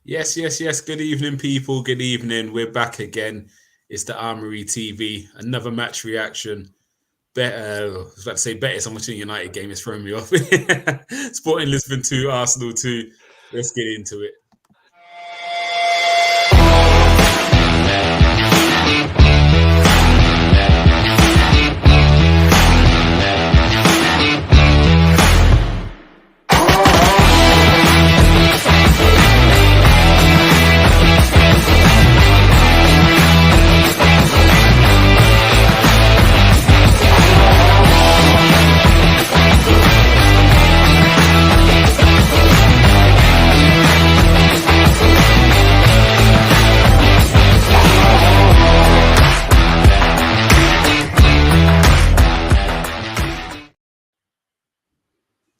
Yes, yes, yes. Good evening, people. Good evening. We're back again. It's the Armoury TV. Another match reaction. I was about to say better. So much in the United game is throwing me off. Sporting Lisbon 2, Arsenal 2. Let's get into it.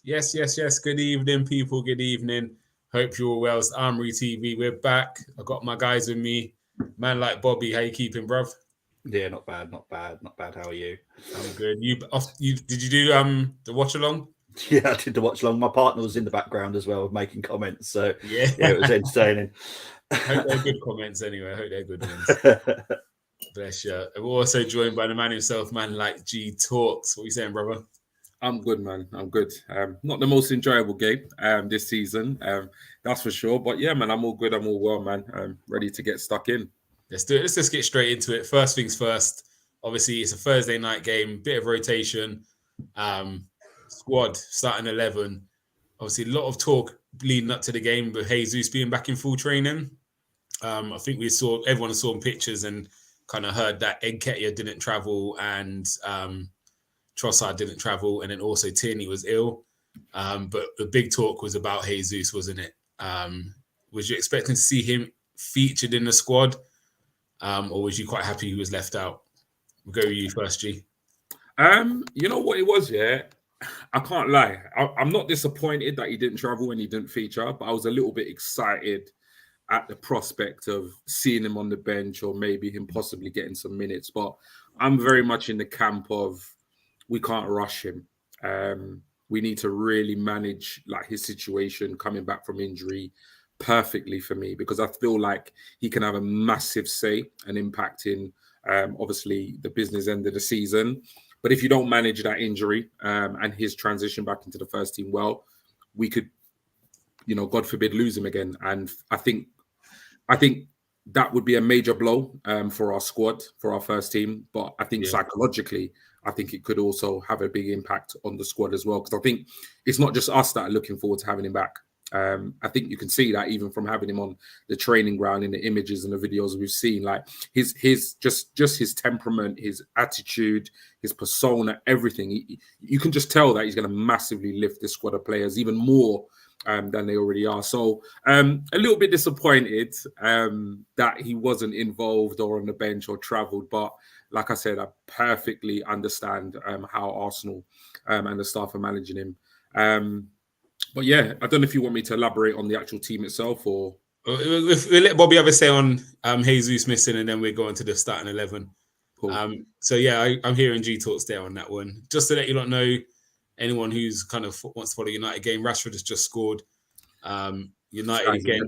Yes, yes, yes. Good evening, people. Good evening. Hope you're well. It's Armoury TV. We're back. I got my guys with me. Man like Bobby, how you keeping, bruv? Yeah, not bad, not bad, not bad. How are you? I'm good. You did you do the watch along? Yeah, I did the watch along. My partner was in the background as well, making comments. So Yeah. yeah, it was entertaining. I hope they're good comments anyway. I hope they're good ones. Bless you. We're also joined by the man himself, man like GTalks. What are you saying, brother? I'm good, man. I'm good. Not the most enjoyable game this season, that's for sure. But yeah, man, I'm all good. I'm all well, man. I'm ready to get stuck in. Let's do it. Let's just get straight into it. First things first. Obviously, it's a Thursday night game. Bit of rotation. Squad starting 11. Obviously, a lot of talk leading up to the game with Jesus being back in full training. I think everyone saw pictures and kind of heard that Nketiah didn't travel and Trossard didn't travel, and then also Tierney was ill. But the big talk was about Jesus, wasn't it? Was you expecting to see him featured in the squad, or was you quite happy he was left out? We'll go with you first, G. You know what it was, yeah? I can't lie. I'm not disappointed that he didn't travel and he didn't feature, but I was a little bit excited at the prospect of seeing him on the bench or maybe him possibly getting some minutes. But I'm very much in the camp of we can't rush him. We need to really manage like his situation coming back from injury perfectly for me, because I feel like he can have a massive say and impact in obviously the business end of the season. But if you don't manage that injury and his transition back into the first team well, we could, God forbid, lose him again. And I think that would be a major blow for our squad, for our first team. But I think psychologically, I think it could also have a big impact on the squad as well. Because I think it's not just us that are looking forward to having him back. I think you can see that even from having him on the training ground in the images and the videos we've seen, like his just his temperament, his attitude, his persona, everything. You can just tell that he's going to massively lift this squad of players even more than they already are. So a little bit disappointed that he wasn't involved or on the bench or travelled. But like I said, I perfectly understand how Arsenal and the staff are managing him. But yeah, I don't know if you want me to elaborate on the actual team itself or... We'll let Bobby have a say on Jesus missing, and then we're going to the starting 11. Cool. So yeah, I'm hearing GTalks there on that one. Just to let you not know, anyone who's kind of wants to follow United game, Rashford has just scored. United again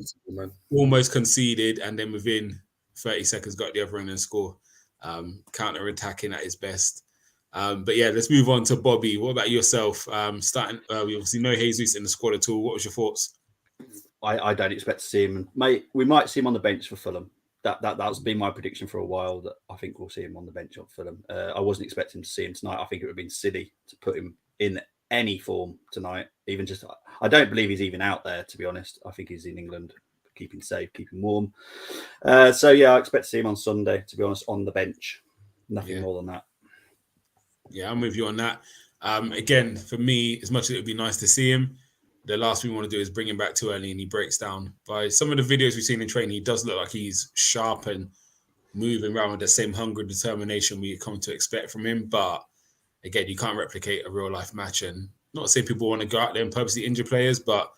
almost conceded, and then within 30 seconds got the other end and score. Counter-attacking at his best. But yeah, let's move on to Bobby. What about yourself? We obviously know Jesus in the squad at all. What was your thoughts? I don't expect to see him. Mate, we might see him on the bench for Fulham. That's been my prediction for a while, that I think we'll see him on the bench at Fulham. I wasn't expecting to see him tonight. I think it would have been silly to put him in any form tonight. I don't believe he's even out there, to be honest. I think he's in England, keeping safe, keeping warm. So yeah, I expect to see him on Sunday, to be honest, on the bench. Nothing more than that. Yeah, I'm with you on that. Again, for me, as much as it would be nice to see him, the last thing we want to do is bring him back too early and he breaks down. By some of the videos we've seen in training, he does look like he's sharp and moving around with the same hunger and determination we come to expect from him. But again, you can't replicate a real life match. And not saying people want to go out there and purposely injure players, but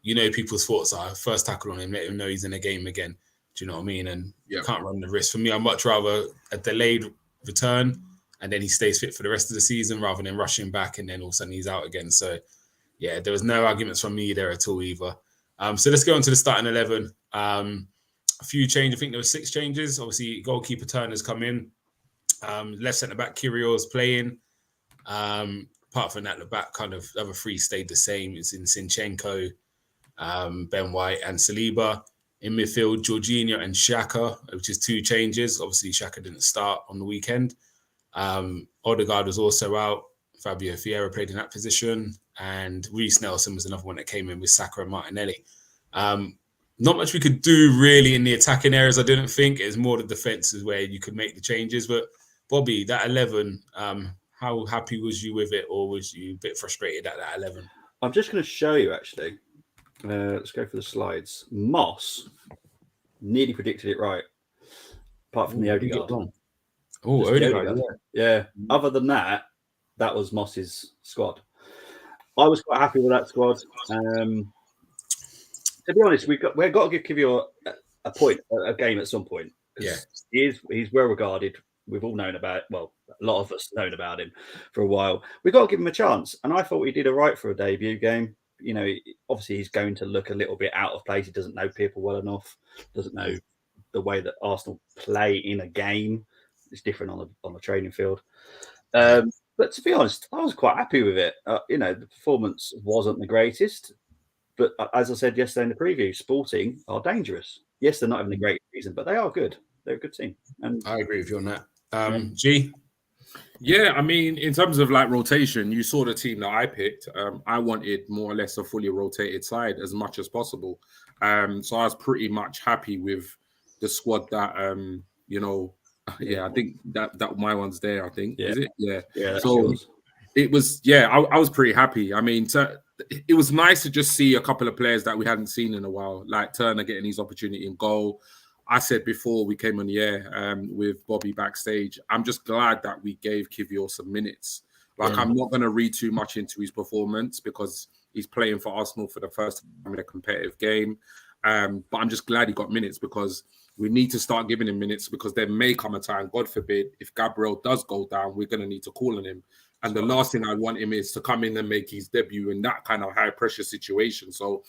people's thoughts are first tackle on him, let him know he's in a game again. Do you know what I mean? And you can't run the risk. For me, I'd much rather a delayed return and then he stays fit for the rest of the season rather than rushing back and then all of a sudden he's out again. So, yeah, there was no arguments from me there at all either. So let's go on to the starting 11. A few changes. I think there were 6 changes. Obviously, goalkeeper Turner's come in. Left centre back Kyrgios playing. Apart from that, the back kind of other 3 stayed the same. It's in Zinchenko, Ben White, and Saliba. In midfield, Jorginho and Xhaka, which is 2 changes. Obviously, Xhaka didn't start on the weekend. Odegaard was also out. Fabio Vieira played in that position. And Reece Nelson was another one that came in with Saka and Martinelli. Not much we could do really in the attacking areas, I didn't think. It's more the defences where you could make the changes. But Bobby, that 11, how happy was you with it, or was you a bit frustrated at that 11? I'm just going to show you, actually. Let's go for the slides. Moss nearly predicted it right, apart from the Odegaard. Oh, Odegaard. Yeah. Other than that, that was Moss's squad. I was quite happy with that squad. To be honest, we've got to give you a game at some point. Yeah, he's well regarded. We've all known about, well, a lot of us known about him for a while. We've got to give him a chance, and I thought he did all right for a debut game. You know, obviously he's going to look a little bit out of place. He doesn't know people well enough. Doesn't know the way that Arsenal play in a game. It's different on the training field. But to be honest, I was quite happy with it. You know, the performance wasn't the greatest. But as I said yesterday in the preview, Sporting are dangerous. Yes, they're not having a great season, but they are good. They're a good team. And I agree with you on that. G? Yeah, I mean, in terms of like rotation, you saw the team that I picked. I wanted more or less a fully rotated side as much as possible. So I was pretty much happy with the squad that, I think that my one's there, I think. Is it? Yeah. So it was, I was pretty happy. I mean, it was nice to just see a couple of players that we hadn't seen in a while, like Turner getting his opportunity in goal. I said before we came on the air with Bobby backstage, I'm just glad that we gave Kiwior some minutes. I'm not going to read too much into his performance because he's playing for Arsenal for the first time in a competitive game. But I'm just glad he got minutes because we need to start giving him minutes because there may come a time, God forbid, if Gabriel does go down, we're going to need to call on him. And the last thing I want him is to come in and make his debut in that kind of high pressure situation. So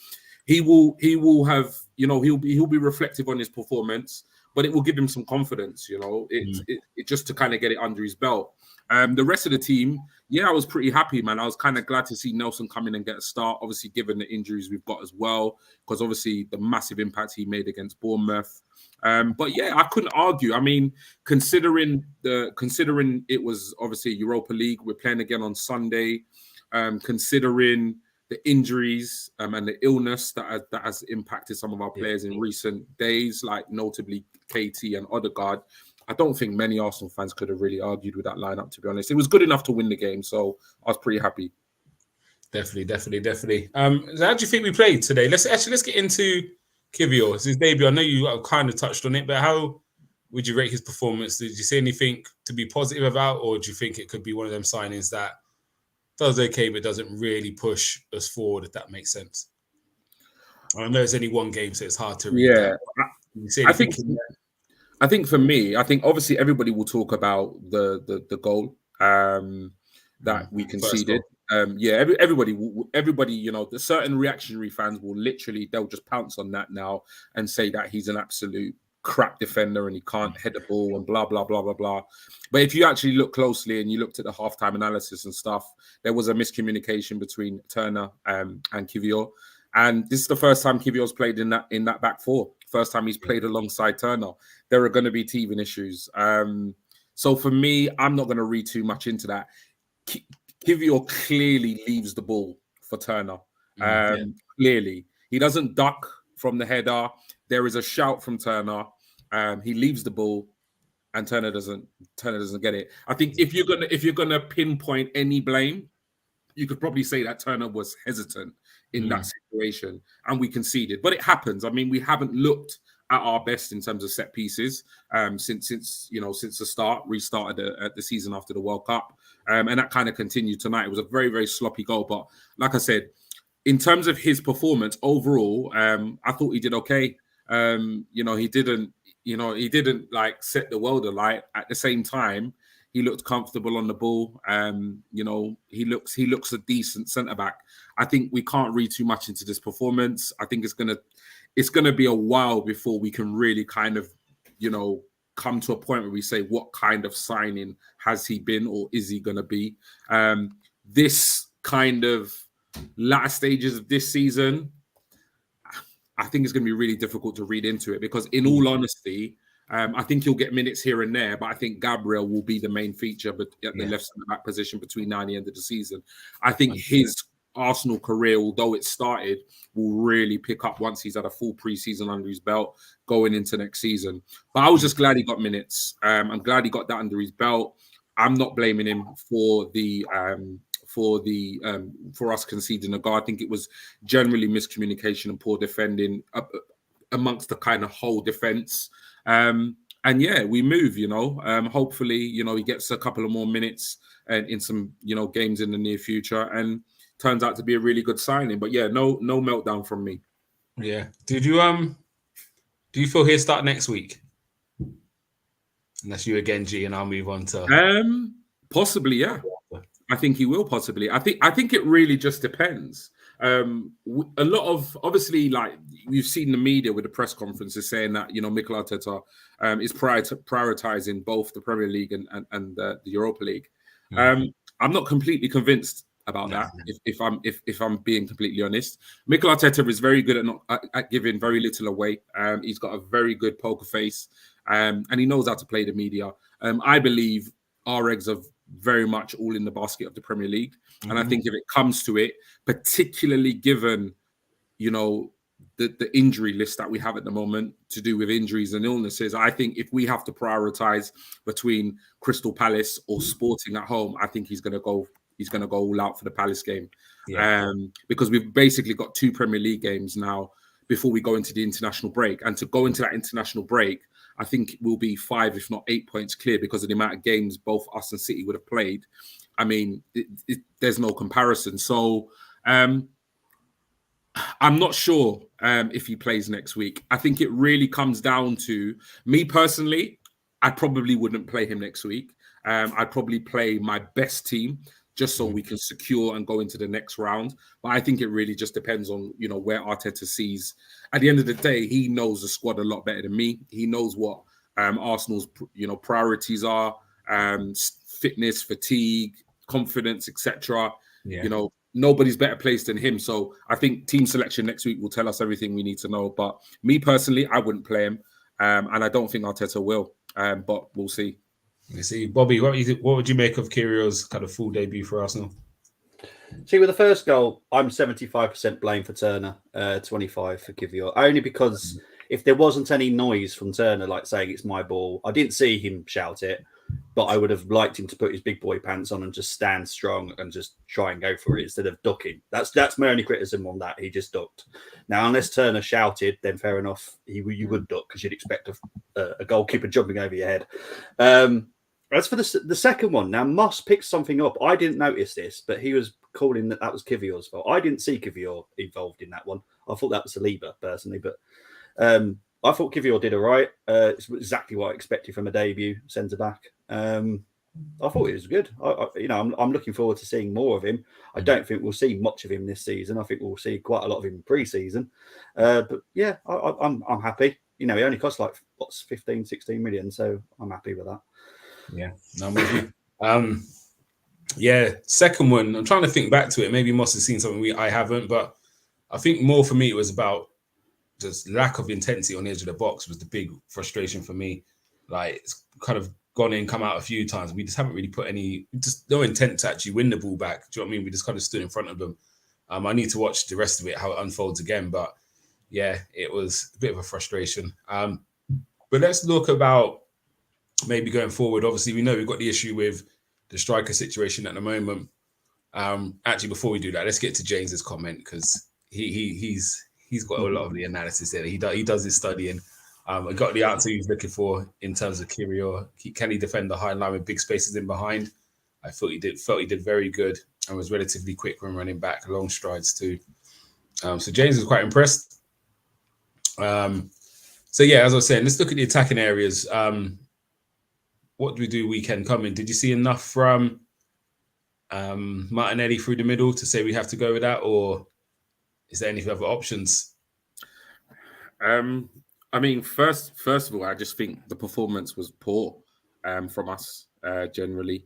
he will have, he'll be reflective on his performance, but it will give him some confidence, it just to kind of get it under his belt. The rest of the team, I was pretty happy, man. I was kind of glad to see Nelson come in and get a start, obviously given the injuries we've got as well, because obviously the massive impact he made against Bournemouth. But I couldn't argue. I mean, considering it was obviously Europa League, we're playing again on Sunday, considering the injuries and the illness that has impacted some of our players in recent days, like notably KT and Odegaard, I don't think many Arsenal fans could have really argued with that lineup, to be honest. It was good enough to win the game, so I was pretty happy. Definitely. How do you think we played today? Let's get into Kiwior. It's his debut. I know you kind of touched on it, but how would you rate his performance? Did you see anything to be positive about, or do you think it could be one of them signings that does okay, but doesn't really push us forward, if that makes sense? I know it's only one game, so it's hard to read. I think for me, obviously everybody will talk about the goal that we conceded. Everybody, the certain reactionary fans they'll just pounce on that now and say that he's an absolute crap defender and he can't head the ball and blah, blah, blah, blah, blah. But if you actually look closely and you looked at the halftime analysis and stuff, there was a miscommunication between Turner and Kiwior. And this is the first time Kiwior's played in that back four. First time he's played alongside Turner. There are going to be teething issues. So for me, I'm not going to read too much into that. Kiwior clearly leaves the ball for Turner. Clearly. He doesn't duck from the header. There is a shout from Turner. He leaves the ball, and Turner doesn't get it. I think if you're gonna pinpoint any blame, you could probably say that Turner was hesitant in that situation, and we conceded. But it happens. I mean, we haven't looked at our best in terms of set pieces since the restarted the season after the World Cup, and that kind of continued tonight. It was a very, very sloppy goal, but like I said, in terms of his performance overall, I thought he did okay. He didn't like set the world alight. At the same time, he looked comfortable on the ball. He looks a decent centre back. I think we can't read too much into this performance. I think it's going to be a while before we can really kind of, come to a point where we say what kind of signing has he been or is he going to be. This kind of latter stages of this season, I think it's going to be really difficult to read into it because, in all honesty, I think he'll get minutes here and there, but I think Gabriel will be the main feature at the left centre back position between now and the end of the season. I think his Arsenal career, although it started, will really pick up once he's had a full pre-season under his belt going into next season. But I was just glad he got minutes. I'm glad he got that under his belt. I'm not blaming him for us conceding a goal. I think it was generally miscommunication and poor defending amongst the kind of whole defense. And yeah, we move, hopefully, he gets a couple of more minutes and in some, games in the near future, and turns out to be a really good signing. But yeah, no meltdown from me. Yeah. Do you feel he'll start next week? Unless you again, G, and I'll move on to possibly, yeah. I think he will possibly. I think it really just depends. A lot of, obviously, like we've seen the media with the press conferences saying that, Mikel Arteta is prioritizing both the Premier League and the Europa League. I'm not completely convinced about that. If I'm being completely honest, Mikel Arteta is very good at giving very little away. He's got a very good poker face, and he knows how to play the media. I believe our eggs are very much all in the basket of the Premier League, and I think if it comes to it, particularly given the injury list that we have at the moment to do with injuries and illnesses, I think if we have to prioritize between Crystal Palace or Sporting at home, I think he's going to go all out for the Palace game. Because we've basically got 2 Premier League games now before we go into the international break, and to go into that international break, I think we'll be 5, if not 8 points clear because of the amount of games both us and City would have played. I mean, there's no comparison. So I'm not sure if he plays next week. I think it really comes down to me personally. I probably wouldn't play him next week. I'd probably play my best team just so we can secure and go into the next round. But I think it really just depends on, where Arteta sees. At the end of the day, he knows the squad a lot better than me. He knows what Arsenal's, priorities are, fitness, fatigue, confidence, etc. Nobody's better placed than him. So I think team selection next week will tell us everything we need to know. But me personally, I wouldn't play him. And I don't think Arteta will. But we'll see. You see, Bobby, what would you make of Kyrgios's kind of full debut for Arsenal? See, with the first goal, I'm 75% blame for Turner, 25 for Kivior. Only because if there wasn't any noise from Turner, like saying it's my ball, I didn't see him shout it, but I would have liked him to put his big boy pants on and just stand strong and just try and go for it instead of ducking. That's my only criticism on that. He just ducked. Now, unless Turner shouted, then fair enough. You would duck because you'd expect a goalkeeper jumping over your head. As for the second one, now Moss picked something up. I didn't notice this, but he was calling that was Kivior's fault. I didn't see Kivior involved in that one. I thought that was Saliba personally, but I thought Kivior did all right. It's exactly what I expected from a debut centre back. I thought it was good. I'm looking forward to seeing more of him. I don't think we'll see much of him this season. I think we'll see quite a lot of him pre-season. But yeah, I'm happy. He only costs like 15, 16 million, so I'm happy with that. Yeah, no, I'm with you. Yeah, second one, I'm trying to think back to it. Maybe Moss has seen something I haven't, but I think more for me it was about just lack of intensity on the edge of the box was the big frustration for me. Like, it's kind of gone in, come out a few times. We just haven't really put no intent to actually win the ball back. Do you know what I mean? We just kind of stood in front of them. I need to watch the rest of it, how it unfolds again. But yeah, it was a bit of a frustration. But let's look about maybe going forward. Obviously, we know we've got the issue with the striker situation at the moment. Actually, before we do that, let's get to James's comment because he's got a lot of the analysis there. He does his studying. I got the answer he was looking for in terms of Kyrgios. Can he defend the high line with big spaces in behind? I felt he did very good and was relatively quick when running back, long strides too. So James was quite impressed. So yeah, as I was saying, let's look at the attacking areas. What do we do weekend coming? Did you see enough from Martinelli through the middle to say we have to go with that, or is there any other options? I mean, first of all, I just think the performance was poor from us generally.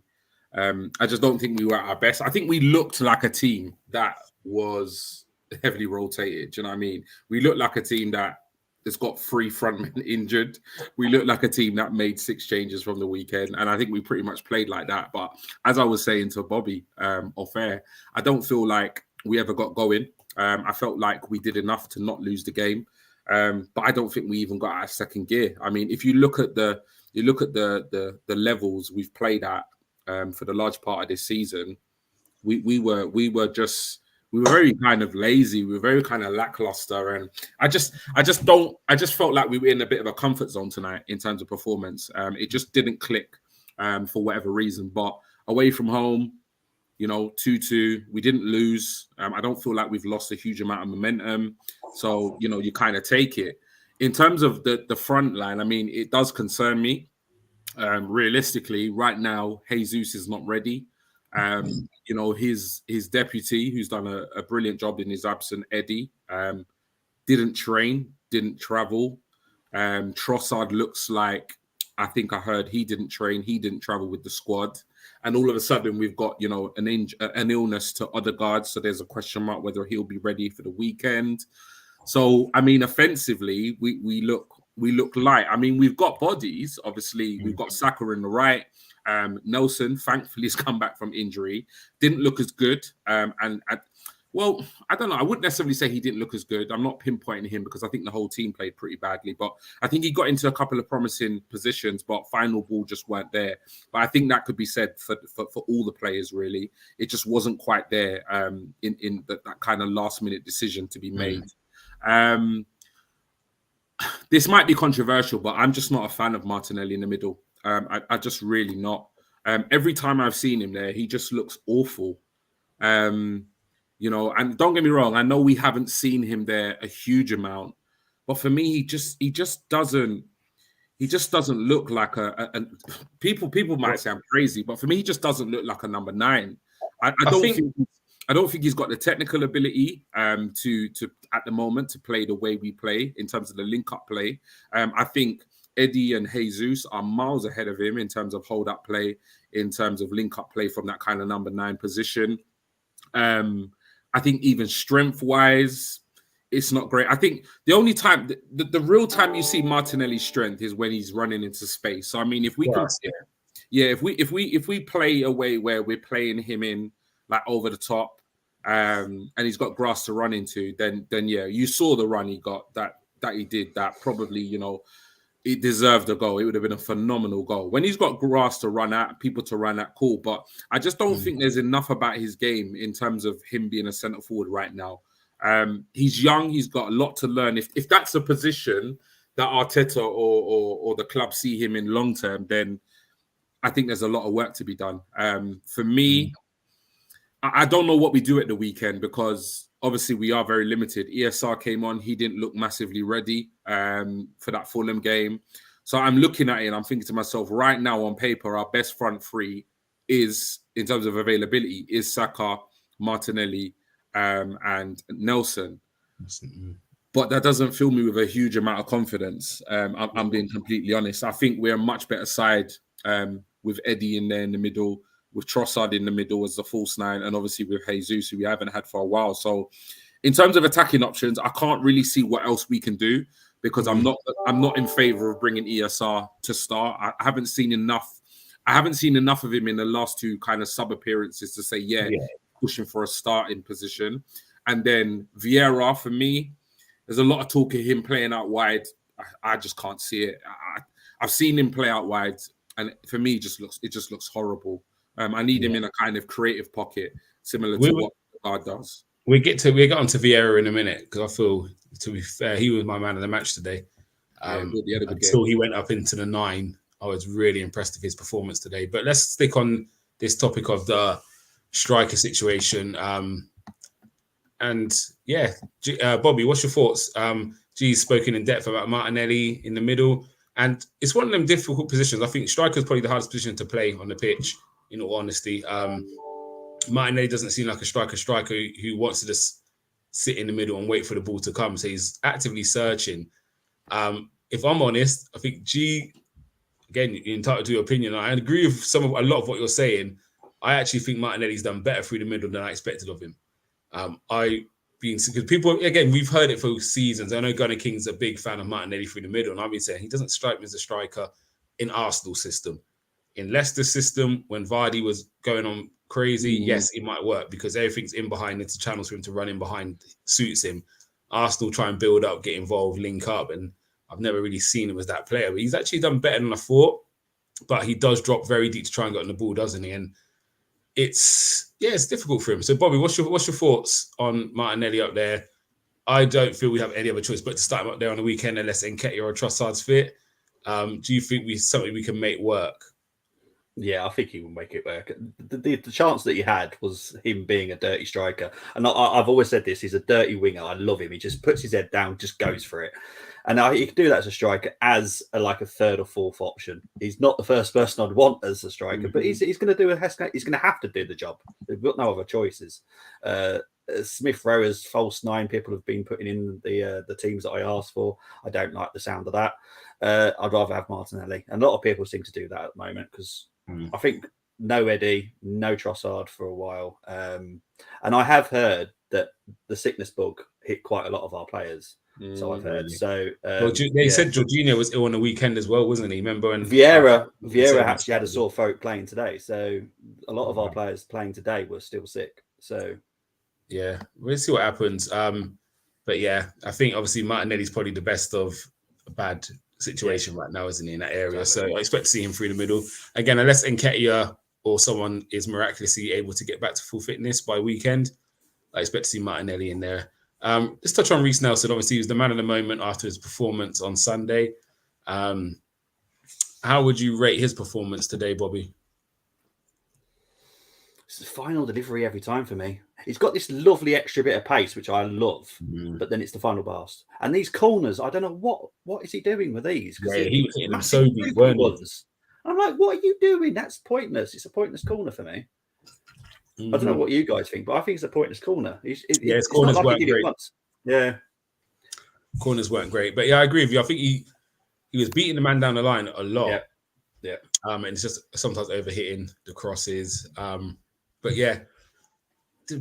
I just don't think we were at our best. I think we looked like a team that was heavily rotated. Do you know what I mean? We looked like a team that has got 3 frontmen injured. We looked like a team that made 6 changes from the weekend, and I think we pretty much played like that. But as I was saying to Bobby off air, I don't feel like we ever got going. I felt like we did enough to not lose the game. But I don't think we even got out of second gear. I mean, if you look at the levels we've played at for the large part of this season, we were very kind of lazy. We were very kind of lackluster, and I just felt like we were in a bit of a comfort zone tonight in terms of performance. It just didn't click for whatever reason. But away from home, 2-2, we didn't lose. I don't feel like we've lost a huge amount of momentum. So, you kind of take it. In terms of the front line, I mean, it does concern me. Realistically, right now, Jesus is not ready. His deputy, who's done a brilliant job in his absence, Eddie, didn't train, didn't travel. Trossard looks like, I think I heard he didn't train, he didn't travel with the squad. And all of a sudden, we've got, an illness to Odegaard. So there's a question mark whether he'll be ready for the weekend. So, I mean, offensively, we look light. I mean, we've got bodies, obviously. We've got Saka in the right. Nelson, thankfully, has come back from injury. Didn't look as good. Well, I don't know. I wouldn't necessarily say he didn't look as good. I'm not pinpointing him because I think the whole team played pretty badly. But I think he got into a couple of promising positions, but final ball just weren't there. But I think that could be said for all the players, really. It just wasn't quite there in that kind of last-minute decision to be made. This might be controversial, but I'm just not a fan of Martinelli in the middle. I just really not. Every time I've seen him there, he just looks awful. And don't get me wrong, I know we haven't seen him there a huge amount, but for me, he just doesn't look like a people might say I'm crazy, but for me, he just doesn't look like a number 9. I don't think he's got the technical ability to at the moment to play the way we play in terms of the link-up play. I think Eddie and Jesus are miles ahead of him in terms of hold-up play, in terms of link-up play from that kind of number 9 position. I think even strength-wise, it's not great. I think the only time, the real time you see Martinelli's strength is when he's running into space. So I mean, if we if we play a way where we're playing him in like over the top, and he's got grass to run into, then yeah, you saw the run he got that he did that probably it deserved a goal. It would have been a phenomenal goal. When he's got grass to run at, people to run at, cool. But I just don't think there's enough about his game in terms of him being a centre forward right now. He's young. He's got a lot to learn. If that's a position that Arteta or the club see him in long term, then I think there's a lot of work to be done. For me, I don't know what we do at the weekend because obviously we are very limited. ESR came on. He didn't look massively ready for that Fulham game. So I'm looking at it and I'm thinking to myself, right now on paper, our best front three is, in terms of availability, is Saka, Martinelli, and Nelson. But that doesn't fill me with a huge amount of confidence. I'm being completely honest. I think we're a much better side with Eddie in there in the middle, with Trossard in the middle as the false 9, and obviously with Jesus, who we haven't had for a while. So in terms of attacking options, I can't really see what else we can do because I'm not in favour of bringing ESR to start. I haven't seen enough of him in the last 2 kind of sub appearances to say, pushing for a starting position. And then Vieira, for me, there's a lot of talk of him playing out wide. I just can't see it. I've seen him play out wide, and for me, it just looks horrible. I need him in a kind of creative pocket, similar to what Odegaard does. We get onto Vieira in a minute because I feel, to be fair, he was my man of the match today. Until he went up into the 9, I was really impressed with his performance today. But let's stick on this topic of the striker situation. Bobby, what's your thoughts? G's spoken in depth about Martinelli in the middle, and it's one of them difficult positions. I think striker is probably the hardest position to play on the pitch, in all honesty. Martinelli doesn't seem like a striker who wants to just sit in the middle and wait for the ball to come. So he's actively searching. If I'm honest, I think G, again, you're entitled to your opinion. I agree with a lot of what you're saying. I actually think Martinelli's done better through the middle than I expected of him. Because people, again, we've heard it for seasons. I know Gunnar King's a big fan of Martinelli through the middle, and I've been saying he doesn't strike me as a striker in Arsenal's system. In Leicester's system, when Vardy was going on crazy, yes, it might work because everything's in behind. It's channels for him to run in behind, suits him. Arsenal try and build up, get involved, link up, and I've never really seen him as that player. But he's actually done better than I thought. But he does drop very deep to try and get on the ball, doesn't he? And it's difficult for him. So, Bobby, what's your thoughts on Martinelli up there? I don't feel we have any other choice but to start him up there on the weekend unless Nketiah or Trossard's fit. Do you think something we can make work? Yeah, I think he will make it work. The chance that he had was him being a dirty striker. And I've always said this, he's a dirty winger. I love him. He just puts his head down, just goes for it. And he can do that as a striker, as a third or fourth option. He's not the first person I'd want as a striker, but he's going to do he's going to have to do the job. They've got no other choices. Smith Rowe as false nine, people have been putting in the teams that I asked for. I don't like the sound of that. I'd rather have Martinelli. And a lot of people seem to do that at the moment because I think no Eddie, no Trossard for a while. And I have heard that the sickness bug hit quite a lot of our players. So I've heard. So they said Jorginho was ill on the weekend as well, wasn't he? Remember? And Vieira actually had a sore throat playing today. So a lot of our players playing today were still sick. So yeah, we'll see what happens. But yeah, I think obviously Martinelli's probably the best of a bad situation right now, isn't he, in that area? Exactly. So I expect to see him through the middle again, unless Nketiah or someone is miraculously able to get back to full fitness by weekend. I expect to see Martinelli in there. Let's touch on Reece Nelson. Obviously, he was the man of the moment after his performance on Sunday. How would you rate his performance today, Bobby? It's the final delivery every time for me. He's got this lovely extra bit of pace, which I love, but then it's the final burst. And these corners, I don't know what is he doing with these? Because he was hitting them so deep, weren't he? I'm like, what are you doing? That's pointless. It's a pointless corner for me. I don't know what you guys think, but I think it's a pointless corner. His corners weren't great. Yeah, corners weren't great, but yeah, I agree with you. I think he was beating the man down the line a lot. Yeah. And it's just sometimes overhitting the crosses. But yeah,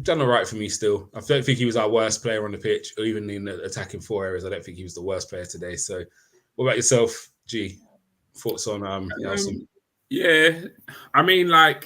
done all right for me still. I don't think he was our worst player on the pitch, or even in the attacking four areas. I don't think he was the worst player today. So, what about yourself, G? Thoughts on Nelson? Yeah, I mean, I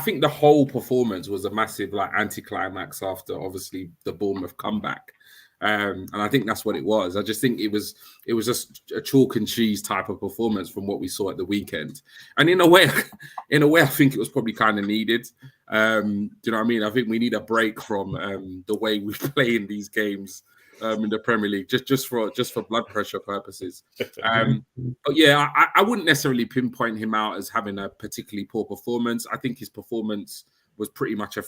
think the whole performance was a massive anticlimax after obviously the Bournemouth comeback, and I think that's what it was. I just think it was just a chalk and cheese type of performance from what we saw at the weekend, and in a way, I think it was probably kind of needed. Do you know what I mean? I think we need a break from the way we play in these games. In the Premier League, just for blood pressure purposes. But yeah, I wouldn't necessarily pinpoint him out as having a particularly poor performance. I think his performance was pretty much a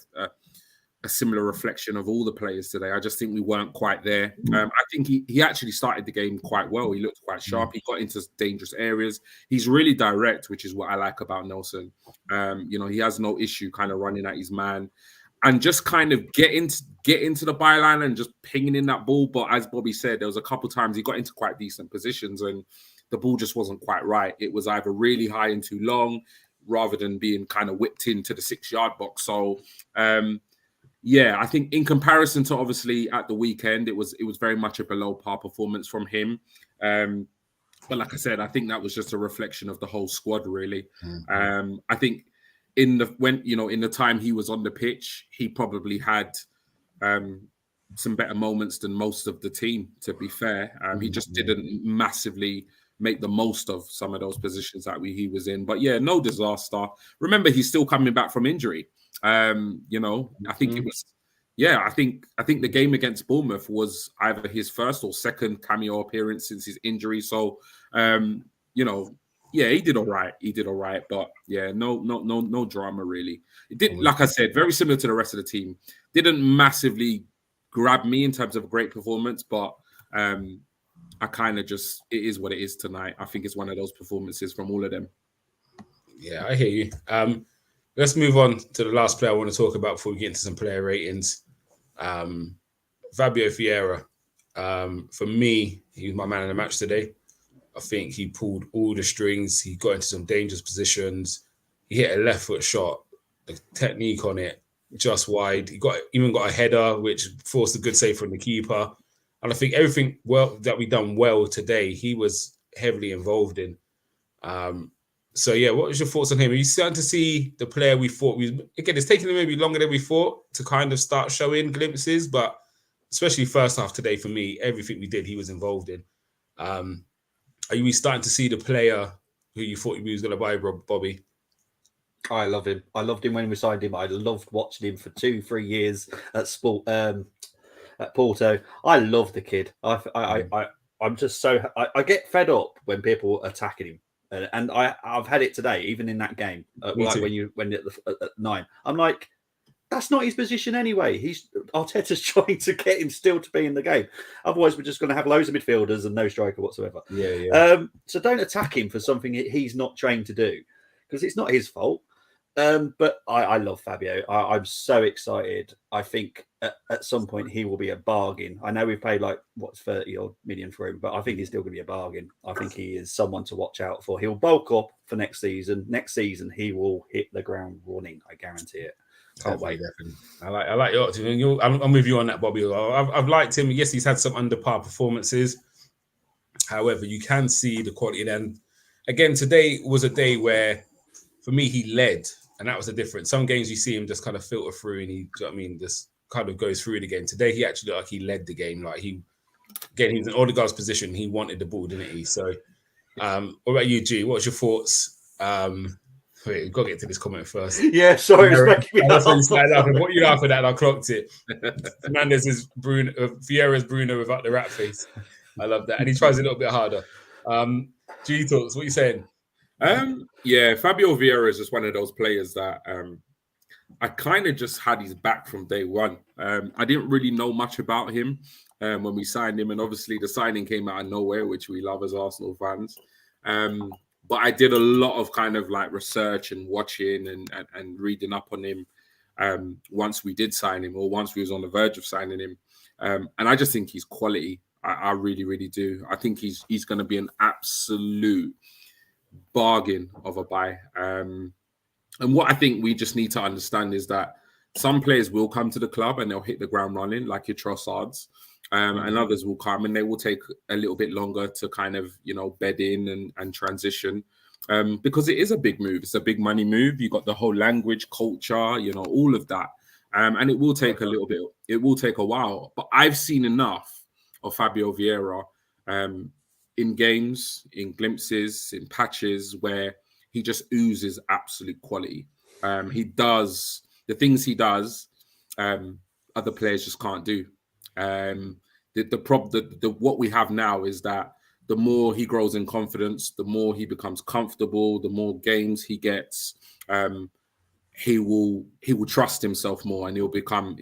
similar reflection of all the players today. I just think we weren't quite there. I think he actually started the game quite well. He looked quite sharp. He got into dangerous areas. He's really direct, which is what I like about Nelson. He has no issue kind of running at his man and just kind of get into the byline and just pinging in that ball. But as Bobby said, there was a couple times he got into quite decent positions and the ball just wasn't quite right. It was either really high and too long rather than being kind of whipped into the 6-yard box. So, I think in comparison to obviously at the weekend, it was very much a below par performance from him. But like I said, I think that was just a reflection of the whole squad, really. I think in the time he was on the pitch, he probably had some better moments than most of the team, to be fair. He just didn't massively make the most of some of those positions that he was in. But yeah, no disaster. Remember, he's still coming back from injury. I think it was, I think the game against Bournemouth was either his first or second cameo appearance since his injury. So, he did all right. But yeah, no drama really. It did, like I said, very similar to the rest of the team. Didn't massively grab me in terms of a great performance, but I kind of just, it is what it is tonight. I think it's one of those performances from all of them. Yeah, I hear you. Let's move on to the last player I want to talk about before we get into some player ratings. Fabio Vieira. For me, he was my man of the match today. I think he pulled all the strings. He got into some dangerous positions. He hit a left foot shot. The technique on it, just wide. He even got a header, which forced a good save from the keeper. And I think everything that we done well today, he was heavily involved in. So yeah, what was your thoughts on him? Are you starting to see the player we thought again, it's taken him maybe longer than we thought to kind of start showing glimpses, but especially first half today for me, everything we did, he was involved in. Are you starting to see the player who you thought he was going to buy, Bobby? I love him. I loved him when we signed him. I loved watching him for 2-3 years at Porto. I love the kid. I'm just so I get fed up when people are attacking him. And I've had it today, even in that game. Like when at 9, I'm like, that's not his position anyway. Arteta's trying to get him still to be in the game. Otherwise, we're just going to have loads of midfielders and no striker whatsoever. Yeah. So don't attack him for something he's not trained to do, because it's not his fault. But I love Fabio. I'm so excited. I think at some point he will be a bargain. I know we've paid 30 odd million for him, but I think he's still going to be a bargain. I think he is someone to watch out for. He'll bulk up for next season. Next season he will hit the ground running. I guarantee it. Can't wait. Definitely. I like your optimism. I'm with you on that, Bobby. I've liked him. Yes, he's had some under-par performances. However, you can see the quality. And again, today was a day where, for me, he led. And that was the difference. Some games you see him just kind of filter through and he just kind of goes through it again. Today, he actually looked like he led the game. Like he was in Odegaard's position. He wanted the ball, didn't he? So, what about you, G? What's your thoughts? Wait, we've got to get to this comment first. Yeah, sorry, it's making me laugh. What you laughing at? And I clocked it. Fernandez is Bruno, Vieira's Bruno without the rat face. I love that. And he tries a little bit harder. GTalks, what are you saying? Yeah, Fabio Vieira is just one of those players that I kind of just had his back from day one. I didn't really know much about him when we signed him, and obviously the signing came out of nowhere, which we love as Arsenal fans. But I did a lot of kind of research and watching and reading up on him once we did sign him, or once we was on the verge of signing him. And I just think he's quality. I really, really do. I think he's going to be an absolute bargain of a buy. And what I think we just need to understand is that some players will come to the club and they'll hit the ground running, like your Trossards, and others will come and they will take a little bit longer to kind of, bed in and transition, because it is a big move. It's a big money move. You got the whole language, culture, all of that. And it will take a little bit. It will take a while. But I've seen enough of Fabio Vieira in games, in glimpses, in patches where he just oozes absolute quality. He does the things he does, other players just can't do. What we have now is that the more he grows in confidence, the more he becomes comfortable, the more games he gets, he will trust himself more, and he'll become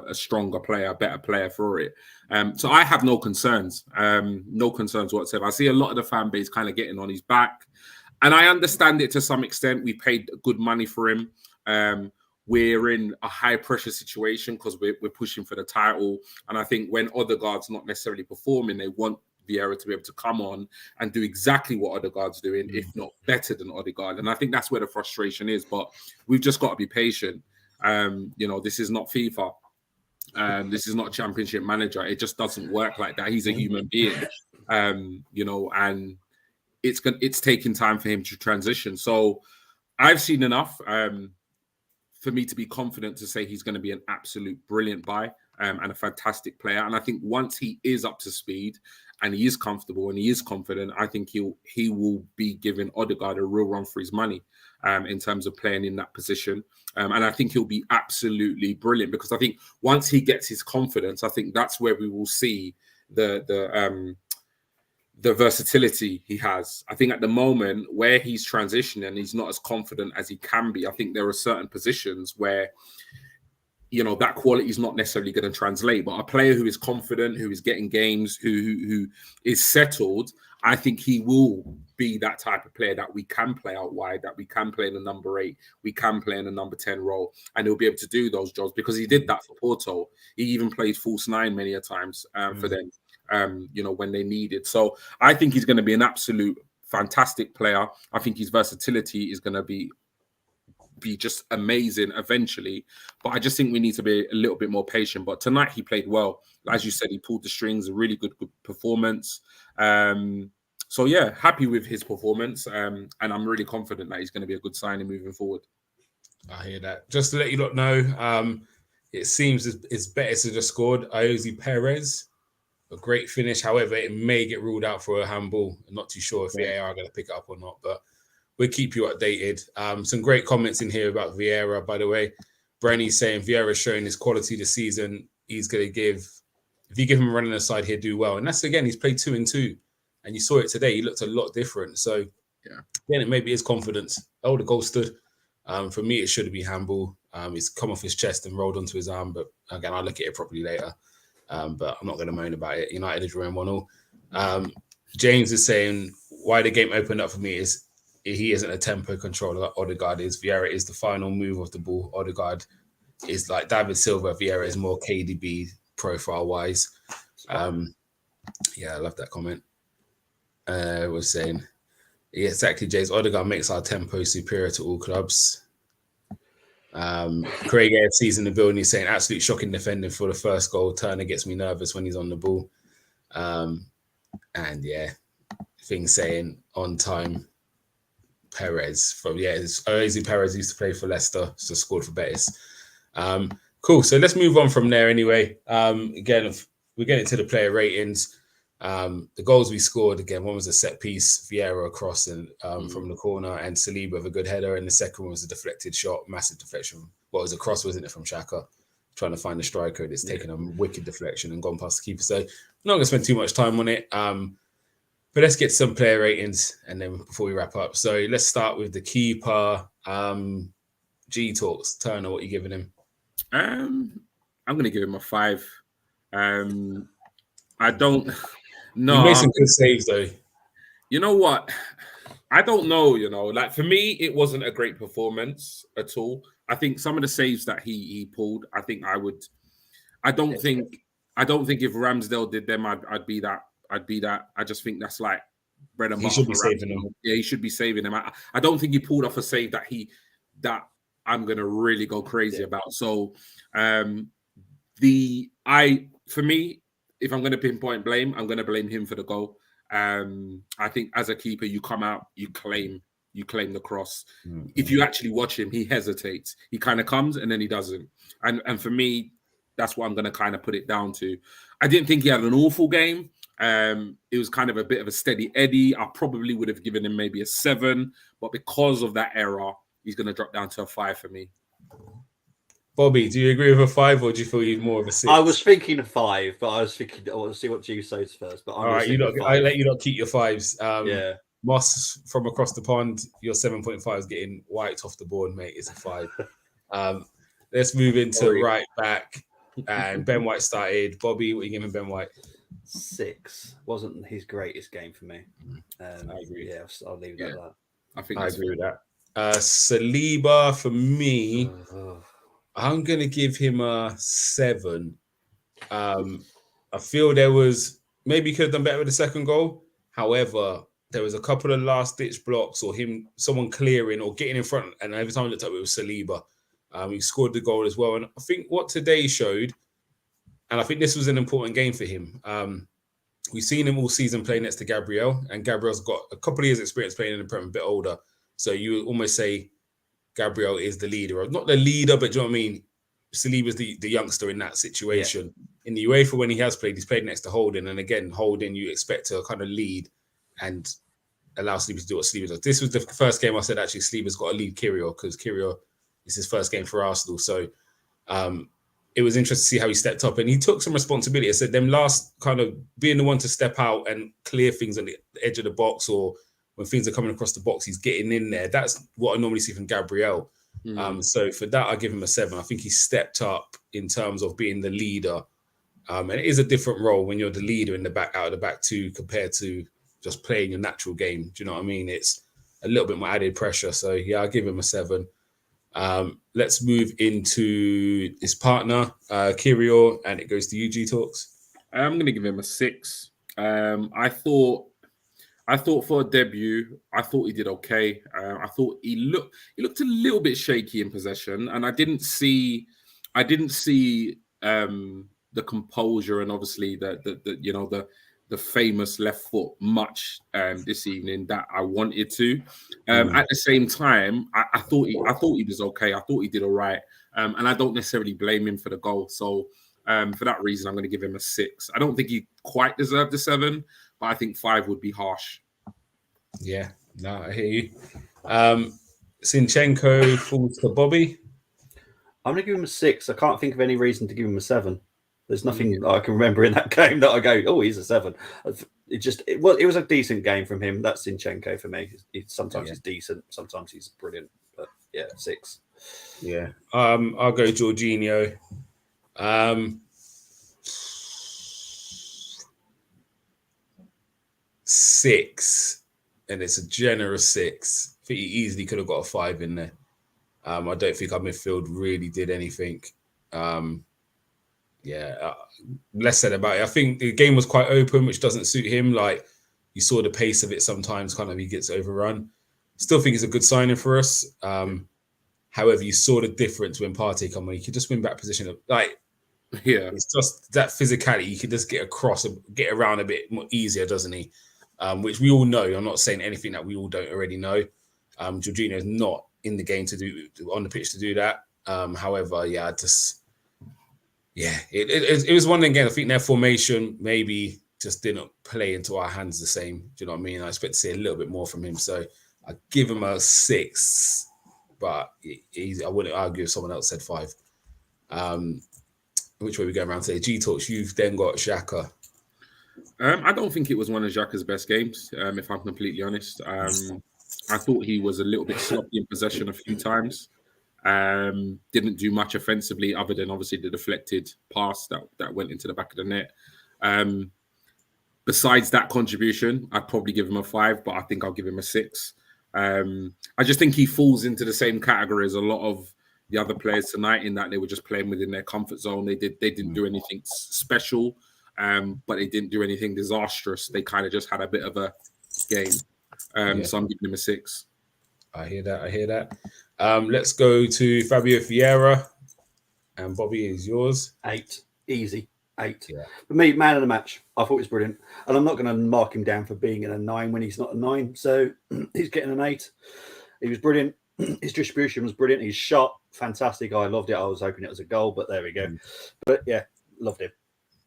a stronger player, a better player for it. So I have no concerns whatsoever. I see a lot of the fan base kind of getting on his back, and I understand it to some extent. We paid good money for him. We're in a high pressure situation because we're pushing for the title, and I think when Odegaard's not necessarily performing, they want Vieira to be able to come on and do exactly what Odegaard's doing, if not better than Odegaard. And I think that's where the frustration is. But we've just got to be patient. This is not FIFA. This is not Championship Manager. It just doesn't work like that. He's a human being, and it's taking time for him to transition. So I've seen enough for me to be confident to say he's going to be an absolute brilliant buy and a fantastic player. And I think once he is up to speed and he is comfortable and he is confident, I think he will be giving Odegaard a real run for his money in terms of playing in that position. And I think he'll be absolutely brilliant, because I think once he gets his confidence, I think that's where we will see the versatility he has. I think at the moment where he's transitioning, he's not as confident as he can be. I think there are certain positions where, that quality is not necessarily going to translate. But a player who is confident, who is getting games, who is settled, I think he will be that type of player that we can play out wide, that we can play in the number 8, we can play in the number 10 role, and he'll be able to do those jobs because he did that for Porto. He even played false 9 many a times for them. when they needed. So I think he's going to be an absolute fantastic player. I think his versatility is going to be just amazing eventually, but I just think we need to be a little bit more patient. But tonight he played well. As you said, he pulled the strings, a really good performance. So yeah, happy with his performance, and I'm really confident that he's going to be a good signing moving forward. I hear that. Just to let you lot know, it seems it's better to just scored Iosi Perez. A great finish. However, it may get ruled out for a handball. I'm not too sure if VAR are going to pick it up or not, but we'll keep you updated. Some great comments in here about Vieira, by the way. Brenny's saying Vieira's showing his quality this season. He's going to if you give him a run on the side, he'll do well. And that's, again, he's played 2 and 2. And you saw it today. He looked a lot different. So, again, it may be his confidence. Oh, the goal stood. For me, it should be handball. It's come off his chest and rolled onto his arm. But, again, I'll look at it properly later. But I'm not going to moan about it. United are drawing 1-0. James is saying why the game opened up for me is he isn't a tempo controller like Odegaard is. Vieira is the final move of the ball. Odegaard is like David Silva. Vieira is more KDB profile-wise. Yeah, I love that comment. Was saying, yeah, exactly, James. Odegaard makes our tempo superior to all clubs. Craig AFC's in the building. He's saying absolute shocking defending for the first goal. Turner gets me nervous when he's on the ball. And yeah, things saying on time. Perez Iosi Perez used to play for Leicester, so scored for Betis. Cool. So let's move on from there anyway. Again, we're getting to the player ratings. The goals we scored, again, one was a set piece, Vieira across and from the corner, and Saliba with a good header, and the second one was a deflected shot, massive deflection. Well, it was a cross, wasn't it, from Xhaka, trying to find the striker. It's taken a wicked deflection and gone past the keeper. So I'm not going to spend too much time on it. But let's get some player ratings, and then before we wrap up. So let's start with the keeper. GTalks. Turner, what are you giving him? I'm going to give him a 5. I don't... No, he made some good saves though. You know what? I don't know. Like for me, it wasn't a great performance at all. I think some of the saves that he pulled, I think I would. I don't think if Ramsdale did them, I'd be that. I just think that's like bread and butter. He should be saving them. Yeah, he should be saving them. I don't think he pulled off a save that I'm gonna really go crazy about. So, for me, if I'm going to pinpoint blame, I'm going to blame him for the goal. I think as a keeper, you come out, you claim the cross. Mm-hmm. If you actually watch him, he hesitates. He kind of comes and then he doesn't. And for me, that's what I'm going to kind of put it down to. I didn't think he had an awful game. It was kind of a bit of a steady Eddie. I probably would have given him maybe a 7, but because of that error, he's going to drop down to a 5 for me. Bobby, do you agree with a 5 or do you feel he's more of a 6? I was thinking a 5, but I was thinking I want to see what you says first. But all right, I let you not keep your 5s. Yeah, Moss from across the pond, your 7.5 is getting wiped off the board, mate. It's a 5. Let's move into right back, and Ben White started. Bobby, what are you giving Ben White? 6. Wasn't his greatest game for me. I agree. Yeah, I'll leave it at that. I agree with that. Saliba for me. I'm going to give him a 7. I feel there was maybe he could have done better with the second goal. However, there was a couple of last-ditch blocks or someone clearing or getting in front. And every time I looked up, it was Saliba. He scored the goal as well. And I think what today showed, and I think this was an important game for him. We've seen him all season play next to Gabriel. And Gabriel's got a couple of years experience playing in the Premier, a bit older. So you would almost say Gabriel is the leader, or not the leader, but do you know what I mean? Saliba's the youngster in that situation. Yeah. In the UEFA, when he has played, he's played next to Holding. And again, Holding, you expect to kind of lead and allow Saliba to do what Saliba does. This was the first game I said, actually, Saliba's got to lead Kyrgios because Kyrgios is his first game for Arsenal. So it was interesting to see how he stepped up. And he took some responsibility. I said, them last kind of being the one to step out and clear things on the edge of the box, or when things are coming across the box, he's getting in there. That's what I normally see from Gabriel. So for that, I give him a 7. I think he stepped up in terms of being the leader. And it is a different role when you're the leader in the back, out of the back too, compared to just playing your natural game. Do you know what I mean? It's a little bit more added pressure. So yeah, I'll give him a 7. Let's move into his partner, Kyrgios, and it goes to you, GTalks. I'm going to give him a 6. I thought for a debut, I thought he did okay. I thought he looked a little bit shaky in possession, and I didn't see the composure and obviously the famous left foot much this evening that I wanted to. At the same time, I thought he was okay. I thought he did all right, and I don't necessarily blame him for the goal. So for that reason, I'm going to give him a 6. I don't think he quite deserved a 7, but I think 5 would be harsh. Yeah, no, I hear you. Zinchenko falls to Bobby. I'm going to give him a 6. I can't think of any reason to give him a 7. There's nothing I can remember in that game that I go, oh, he's a 7. It was a decent game from him. That's Zinchenko for me. Sometimes he's decent, sometimes he's brilliant. But yeah, 6. Yeah, I'll go Jorginho. 6, and it's a generous 6. I think he easily could have got a 5 in there. I don't think our midfield really did anything. Less said about it. I think the game was quite open, which doesn't suit him. Like, you saw the pace of it sometimes, kind of he gets overrun. Still think it's a good signing for us. However, you saw the difference when Partey come on. He could just win back position. It's just that physicality. He can just get across and get around a bit more easier, doesn't he? Which we all know. I'm not saying anything that we all don't already know. Jorginho is not in the game on the pitch to do that. However, it was one thing again. I think their formation maybe just didn't play into our hands the same. Do you know what I mean? I expect to see a little bit more from him. So I give him a 6, but I wouldn't argue if someone else said 5. Which way we go around today? GTalks, you've then got Xhaka. I don't think it was one of Xhaka's best games, if I'm completely honest. I thought he was a little bit sloppy in possession a few times. Didn't do much offensively other than obviously the deflected pass that went into the back of the net. Besides that contribution, I'd probably give him a 5, but I think I'll give him a 6. I just think he falls into the same category as a lot of the other players tonight in that they were just playing within their comfort zone. They didn't do anything special, but they didn't do anything disastrous. They kind of just had a bit of a game. So I'm giving him a 6. I hear that. Let's go to Fabio Vieira. And Bobby, is yours. 8. Easy. 8. Yeah. For me, man of the match. I thought it was brilliant. And I'm not going to mark him down for being in a 9 when he's not a 9. So he's getting an 8. He was brilliant. His distribution was brilliant. His shot, fantastic. I loved it. I was hoping it was a goal, but there we go. But yeah, loved him.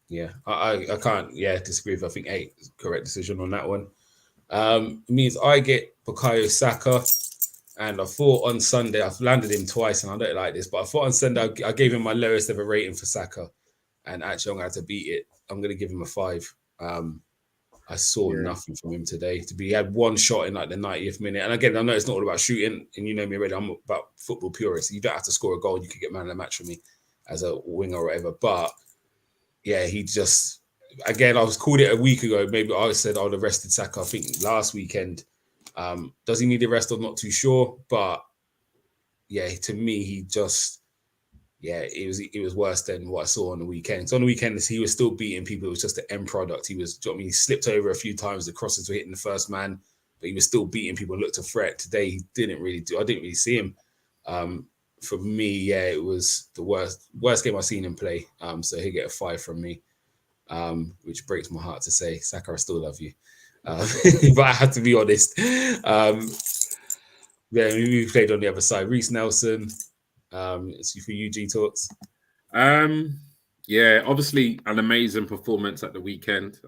Yeah, I can't disagree with. I think 8 is the correct decision on that one. Means I get Bukayo Saka, and I thought on Sunday I've landed him twice, and I don't like this, but I thought on Sunday I gave him my lowest ever rating for Saka, and actually I'm going to have to beat it. I'm going to give him a 5. I saw nothing from him today. He had one shot in like the 90th minute, and again I know it's not all about shooting, and you know me already. I'm about football purist. You don't have to score a goal; you could get man of the match for me as a winger or whatever. But yeah, he just. Again, I was called it a week ago. Maybe I said I would have rested Saka. I think last weekend. Does he need a rest? I'm not too sure. But yeah, to me, he just it was worse than what I saw on the weekend. So on the weekend, he was still beating people. It was just the end product. He was. He slipped over a few times. The crosses were hitting the first man, but he was still beating people and looked a threat. Today, he didn't really do. I didn't really see him. For me, it was the worst game I've seen him play. So he'll get a 5 from me. Which breaks my heart to say. Saka, I still love you. But I have to be honest. We played on the other side. Reece Nelson. It's for you, GTalks. Obviously an amazing performance at the weekend.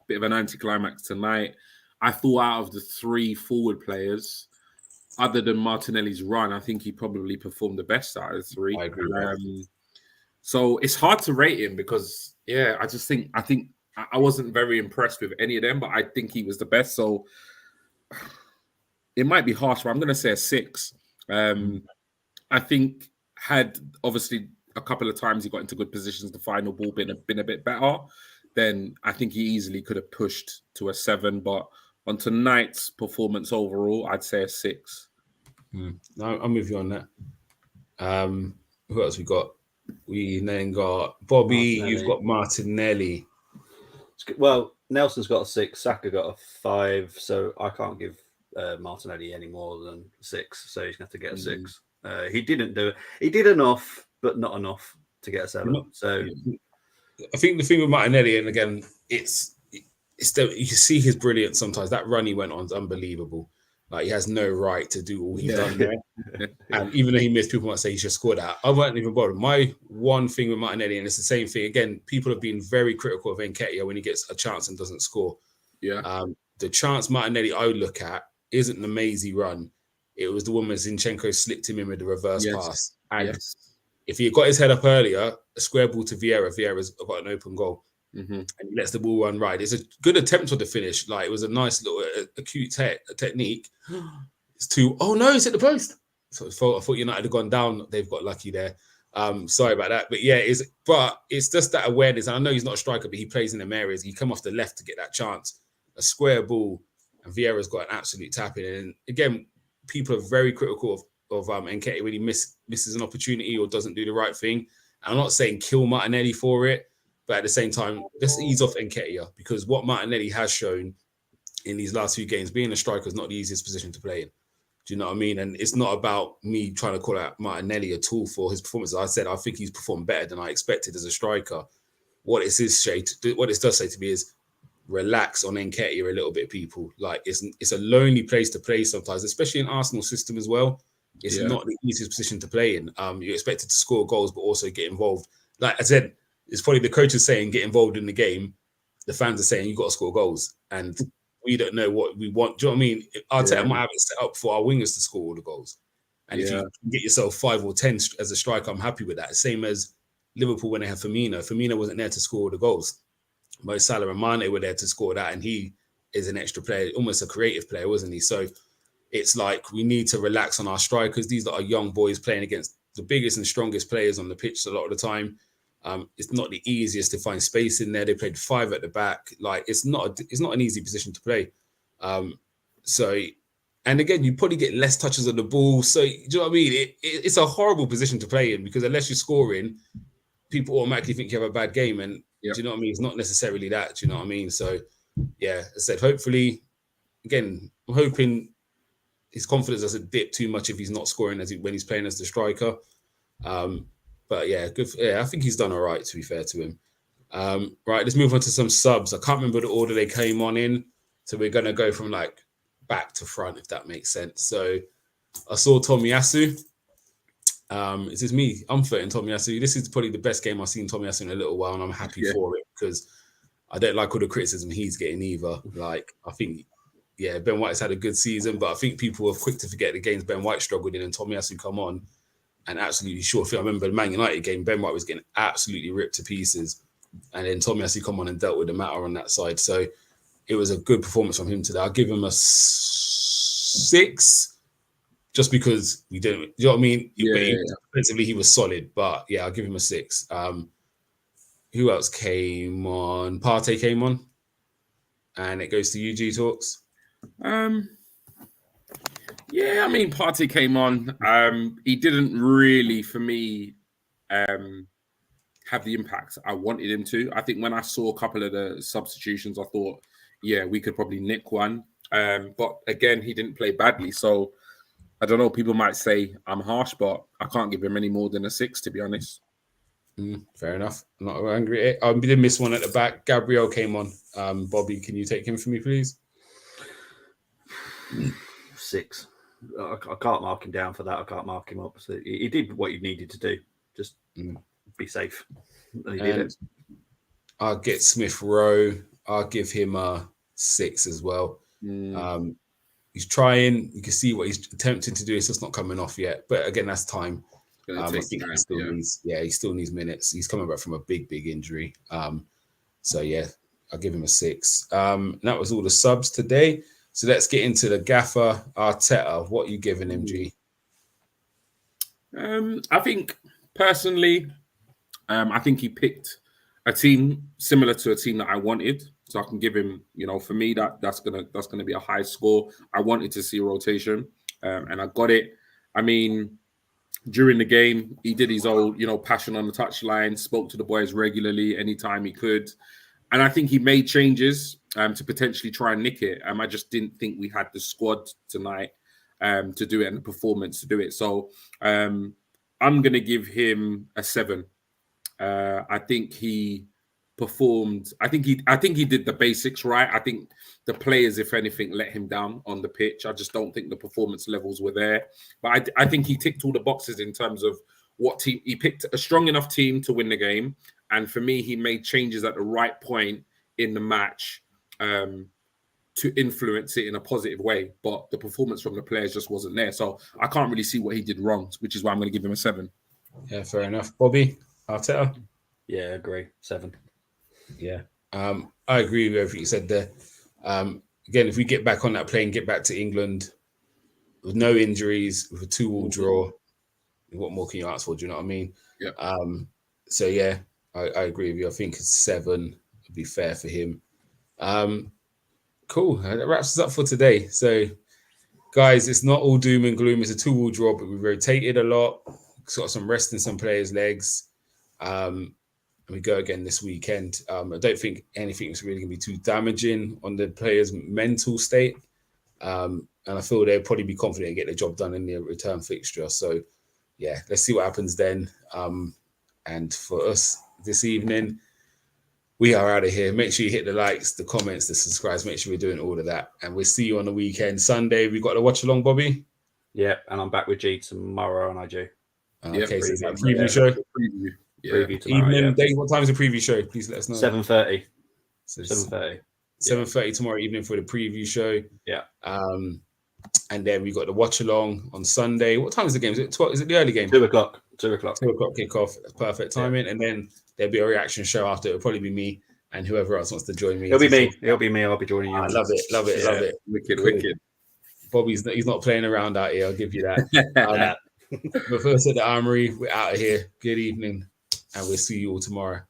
Bit of an anticlimax tonight. I thought out of the 3 forward players, other than Martinelli's run, I think he probably performed the best out of the 3. I agree. So it's hard to rate him because I think I wasn't very impressed with any of them, but I think he was the best. So it might be harsh, but I'm going to say a 6. I think had obviously a couple of times he got into good positions, the final ball been a bit better, then I think he easily could have pushed to a 7. But on tonight's performance overall, I'd say a 6. No, I'm with you on that. Who else we got? We then got Bobby. Martinelli. You've got Martinelli. Well, Nelson's got a 6, Saka got a 5, so I can't give Martinelli any more than 6. So he's going to have to get a 6. He didn't do it. He did enough, but not enough to get a 7. So I think the thing with Martinelli, and again, it's you can see his brilliance sometimes. That run he went on is unbelievable. Like, he has no right to do all he's done there. And even though he missed, people might say he should score that. I wasn't even bothered. My one thing with Martinelli, and it's the same thing, again, people have been very critical of Nketiah when he gets a chance and doesn't score. Yeah. The chance Martinelli I look at isn't an amazing run. It was the one where Zinchenko slipped him in with the reverse pass. And if he had got his head up earlier, a square ball to Vieira's got an open goal. And he lets the ball run right. It's a good attempt on the finish. Like, it was a nice little acute technique. It's too. Oh no, it's at the post. So I thought United had gone down. They've got lucky there. Sorry about that. But yeah, it's just that awareness. And I know he's not a striker, but he plays in them areas. He come off the left to get that chance. A square ball, and Vieira's got an absolute tap in. And again, people are very critical of Nketiah when he misses an opportunity or doesn't do the right thing. I'm not saying kill Martinelli for it. But at the same time, let's ease off Nketiah, because what Martinelli has shown in these last few games, being a striker is not the easiest position to play in. Do you know what I mean? And it's not about me trying to call out Martinelli at all for his performance. I said I think he's performed better than I expected as a striker. What it does say to me is relax on Nketiah a little bit, people. Like, it's a lonely place to play sometimes, especially in Arsenal system as well. It's not the easiest position to play in. You're expected to score goals, but also get involved. Like I said, it's probably the coaches saying get involved in the game. The fans are saying you got to score goals, and we don't know what we want. Do you know what I mean? Arteta might have it set up for our wingers to score all the goals, and if you can get yourself 5 or 10 as a striker, I'm happy with that. Same as Liverpool when they had Firmino. Firmino wasn't there to score all the goals. Mo Salah and Mane were there to score that, and he is an extra player, almost a creative player, wasn't he? So it's like we need to relax on our strikers. These are young boys playing against the biggest and strongest players on the pitch a lot of the time. It's not the easiest to find space in there. They played 5 at the back. Like, it's not an easy position to play. And again, you probably get less touches on the ball. So, do you know what I mean? It's a horrible position to play in, because unless you're scoring, people automatically think you have a bad game. And do you know what I mean? It's not necessarily that. Do you know what I mean? So, yeah, as I said, hopefully, again, I'm hoping his confidence doesn't dip too much if he's not scoring when he's playing as the striker. But yeah, good. I think he's done all right, to be fair to him. Right, let's move on to some subs. I can't remember the order they came on in, so we're gonna go from like back to front, if that makes sense. So I saw Tomiyasu. It's just me. I'm footing Tomiyasu. This is probably the best game I've seen Tomiyasu in a little while, and I'm happy for it, because I don't like all the criticism he's getting either. Like, I think, Ben White's had a good season, but I think people are quick to forget the games Ben White struggled in and Tomiyasu come on and absolutely sure. I remember the Man United game, Ben White was getting absolutely ripped to pieces, and then Tomiyasu come on and dealt with the matter on that side. So it was a good performance from him today. I'll give him a 6, just because we didn't. You know what I mean? Defensively, he was solid, but yeah, I'll give him a 6. Who else came on? Partey came on, and it goes to you, GTalks. Yeah, I mean, Partey came on. He didn't really, for me, have the impact I wanted him to. I think when I saw a couple of the substitutions, I thought, yeah, we could probably nick one. But again, he didn't play badly. So I don't know. People might say I'm harsh, but I can't give him any more than a 6, to be honest. Fair enough. I'm not angry. I did miss one at the back. Gabriel came on. Bobby, can you take him for me, please? 6. I can't mark him down for that. I can't mark him up. So he did what he needed to do. Just be safe. And he did it. I'll get Smith Rowe. I'll give him a 6 as well. He's trying. You can see what he's attempting to do. It's just not coming off yet. But again, that's time. I think he still needs minutes. He's coming back from a big injury. So yeah, I'll give him a 6. That was all the subs today. So let's get into the gaffer, Arteta. What are you giving him, G? I think personally, I think he picked a team similar to a team that I wanted. So I can give him, for me, that's gonna be a high score. I wanted to see rotation, and I got it. I mean, during the game, he did his old, passion on the touchline, spoke to the boys regularly anytime he could. And I think he made changes to potentially try and nick it. I just didn't think we had the squad tonight to do it and the performance to do it. So I'm going to give him a 7. I think he performed. I think he did the basics right. I think the players, if anything, let him down on the pitch. I just don't think the performance levels were there. But I think he ticked all the boxes in terms of what team he picked, a strong enough team to win the game. And for me, he made changes at the right point in the match to influence it in a positive way. But the performance from the players just wasn't there. So I can't really see what he did wrong, which is why I'm going to give him a 7. Yeah, fair enough. Bobby, Arteta? Yeah, agree. 7. Yeah. I agree with everything you said there. Again, if we get back on that plane, get back to England with no injuries, with a 2-2 draw, what more can you ask for? Do you know what I mean? Yeah. So, yeah, I agree with you. I think a 7 would be fair for him. Cool. That wraps us up for today. So, guys, it's not all doom and gloom. It's a 2-2 draw, but we rotated a lot. Got some rest in some players' legs. We go again this weekend. I don't think anything is really going to be too damaging on the players' mental state. And I feel they'll probably be confident and get the job done in the return fixture. So, yeah, let's see what happens then. And for us this evening, we are out of here. Make sure you hit the likes, the comments, the subscribes. Make sure we're doing all of that. And we'll see you on the weekend. Sunday, we got to watch along, Bobby? Yeah, and I'm back with G tomorrow on IG. Okay, so it's a preview show. Preview tomorrow, evening, Dave, what time is the preview show? Please let us know. 7:30. So 7:30. 7:30 tomorrow evening for the preview show. Yeah. And then we got the watch along on Sunday. What time is the game? Is it 12? Is it the early game? 2 o'clock. 2 o'clock kickoff. That's perfect timing. Yeah. And then there'll be a reaction show after. It'll probably be me and whoever else wants to join me. It'll be me. I'll be joining you. I love it. Wicked. Bobby's he's not playing around out here. I'll give you that. But first at the Armoury, we're out of here. Good evening, and we'll see you all tomorrow.